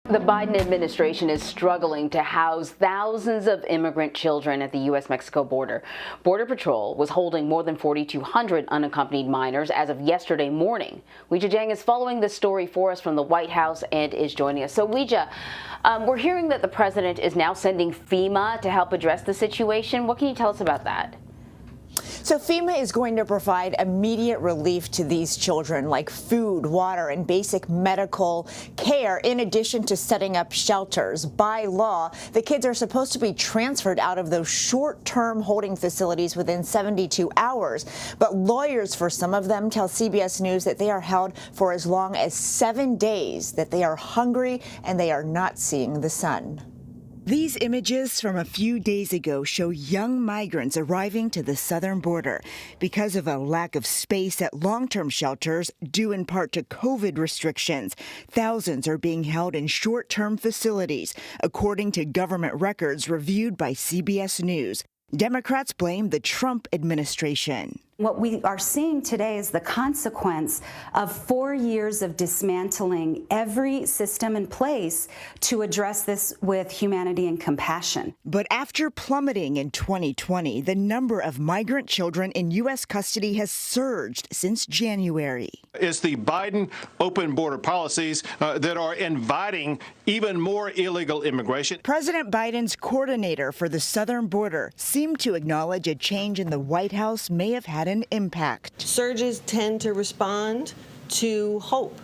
The Biden administration is struggling to house thousands of immigrant children at the U.S. Mexico border. Border Patrol was holding more than 4,200 unaccompanied minors as of yesterday morning. Weijia Jiang is following this story for us from the White House and is joining us. So Weijia, we're hearing that the president is now sending FEMA to help address the situation. What can you tell us about that? So FEMA is going to provide immediate relief to these children, like food, water, and basic medical care, in addition to setting up shelters. By law, the kids are supposed to be transferred out of those short-term holding facilities within 72 hours. But lawyers for some of them tell CBS News that they are held for as long as 7 days, that they are hungry and they are not seeing the sun. These images from a few days ago show young migrants arriving to the southern border. Because of a lack of space at long-term shelters, due in part to COVID restrictions, thousands are being held in short-term facilities, according to government records reviewed by CBS News. Democrats blame the Trump administration. What we are seeing today is the consequence of 4 years of dismantling every system in place to address this with humanity and compassion. But after plummeting in 2020, the number of migrant children in U.S. custody has surged since January. It's the Biden open border policies that are inviting even more illegal immigration. President Biden's coordinator for the southern border seemed to acknowledge a change in the White House may have had an impact. Surges tend to respond to hope,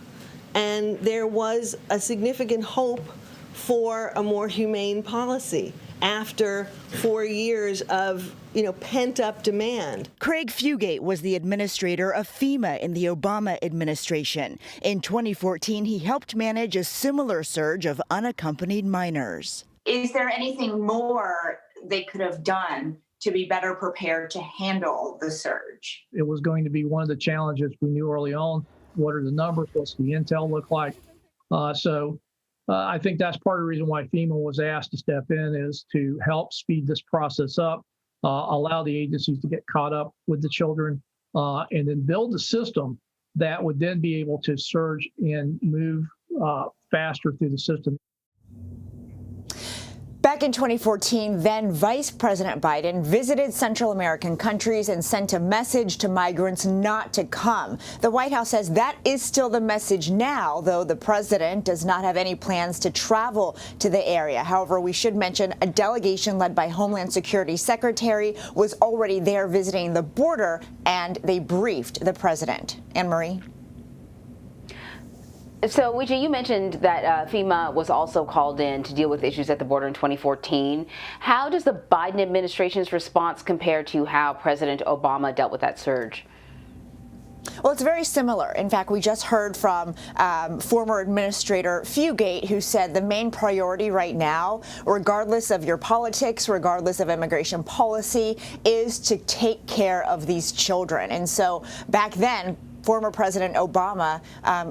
and there was a significant hope for a more humane policy after 4 years of pent-up demand. Craig Fugate was the administrator of FEMA in the Obama administration. In 2014, he helped manage a similar surge of unaccompanied minors. Is there anything more they could have done to be better prepared to handle the surge? It was going to be one of the challenges we knew early on. What are the numbers? What's the intel look like? I think that's part of the reason why FEMA was asked to step in, is to help speed this process up, allow the agencies to get caught up with the children, and then build a system that would then be able to surge and move faster through the system. Back in 2014, then Vice President Biden visited Central American countries and sent a message to migrants not to come. The White House says that is still the message now, though the president does not have any plans to travel to the area. However, we should mention a delegation led by Homeland Security Secretary was already there visiting the border, and they briefed the president. Anne Marie. So, Weijia, you mentioned that FEMA was also called in to deal with issues at the border in 2014. How does the Biden administration's response compare to how President Obama dealt with that surge? Well, it's very similar. In fact, we just heard from former Administrator Fugate, who said the main priority right now, regardless of your politics, regardless of immigration policy, is to take care of these children. And so back then, former President Obama,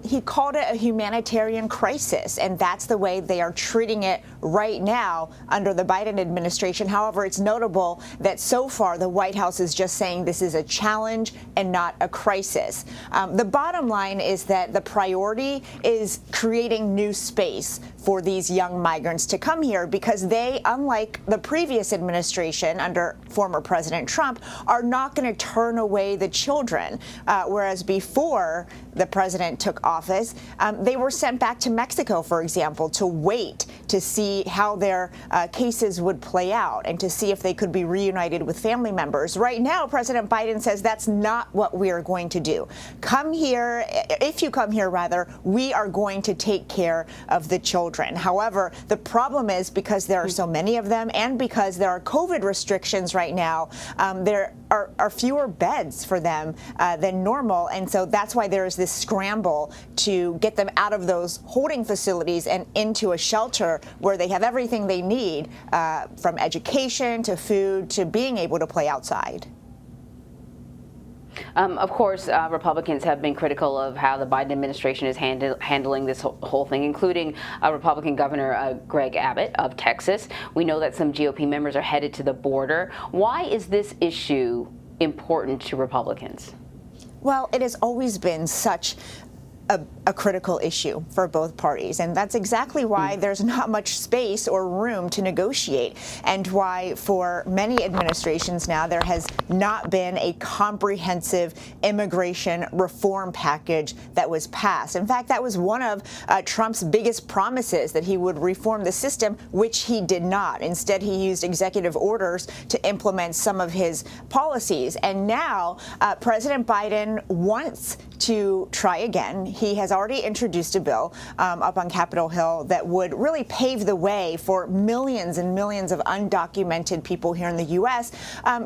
he called it a humanitarian crisis, and that's the way they are treating it right now under the Biden administration. However, it's notable that so far the White House is just saying this is a challenge and not a crisis. The bottom line is that the priority is creating new space for these young migrants to come here, because they, unlike the previous administration under former President Trump, are not going to turn away the children, whereas before the president took office, they were sent back to Mexico, for example, to wait to see how their cases would play out and to see if they could be reunited with family members. Right now, President Biden says that's not what we are going to do. Come here, if you come here, rather, we are going to take care of the children. However, the problem is, because there are so many of them and because there are COVID restrictions right now, there are fewer beds for them than normal. And so that's why there is this scramble to get them out of those holding facilities and into a shelter where they have everything they need, from education to food to being able to play outside. Of course, Republicans have been critical of how the Biden administration is handling this whole thing, including Republican Governor Greg Abbott of Texas. We know that some GOP members are headed to the border. Why is this issue important to Republicans? Well, it has always been such a critical issue for both parties. And that's exactly why there's not much space or room to negotiate, and why for many administrations now there has not been a comprehensive immigration reform package that was passed. In fact, that was one of Trump's biggest promises, that he would reform the system, which he did not. Instead, he used executive orders to implement some of his policies. And now President Biden wants to try again. He has already introduced a bill up on Capitol Hill that would really pave the way for millions and millions of undocumented people here in the U.S.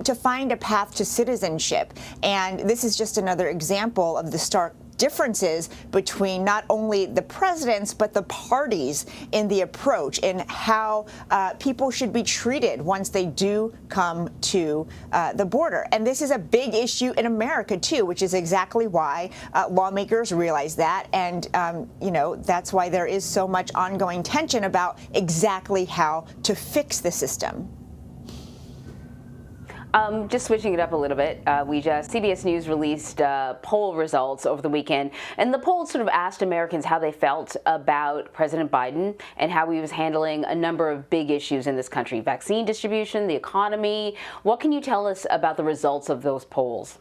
To find a path to citizenship. And this is just another example of the stark differences between not only the presidents but the parties in the approach in how people should be treated once they do come to the border. And this is a big issue in America too, which is exactly why lawmakers realize that, and you know, that's why there is so much ongoing tension about exactly how to fix the system. Just switching it up a little bit, CBS News released poll results over the weekend, and the poll sort of asked Americans how they felt about President Biden and how he was handling a number of big issues in this country: vaccine distribution, the economy. What can you tell us about the results of those polls?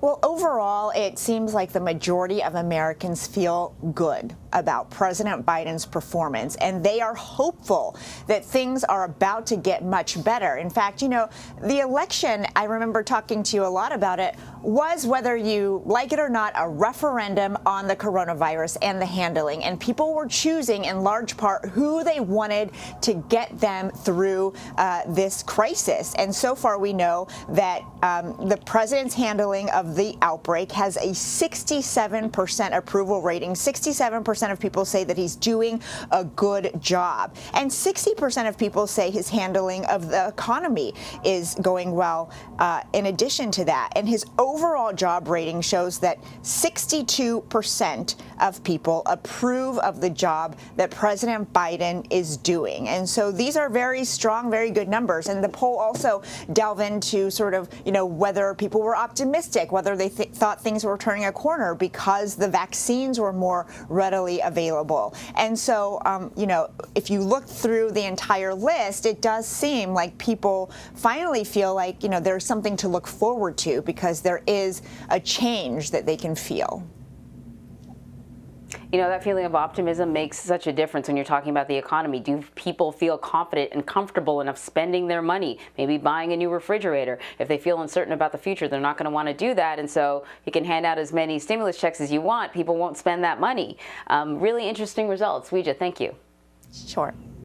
Well, overall, it seems like the majority of Americans feel good about President Biden's performance, and they are hopeful that things are about to get much better. In fact, you know, the election, I remember talking to you a lot about it, was, whether you like it or not, a referendum on the coronavirus and the handling. And people were choosing in large part who they wanted to get them through this crisis. And so far we know that the president's handling of the outbreak has a 67% approval rating. 67% of people say that he's doing a good job. And 60% of people say his handling of the economy is going well in addition to that. And his overall job rating shows that 62% of people approve of the job that President Biden is doing. And so these are very strong, very good numbers. And the poll also delve into sort of, you know, whether people were optimistic, whether they thought things were turning a corner because the vaccines were more readily available. And so, you know, if you look through the entire list, it does seem like people finally feel like, you know, there's something to look forward to, because there is a change that they can feel. You know, that feeling of optimism makes such a difference when you're talking about the economy. Do people feel confident and comfortable enough spending their money, maybe buying a new refrigerator? If they feel uncertain about the future, they're not going to want to do that. And so you can hand out as many stimulus checks as you want. People won't spend that money. Really interesting results. Weijia, thank you. Sure.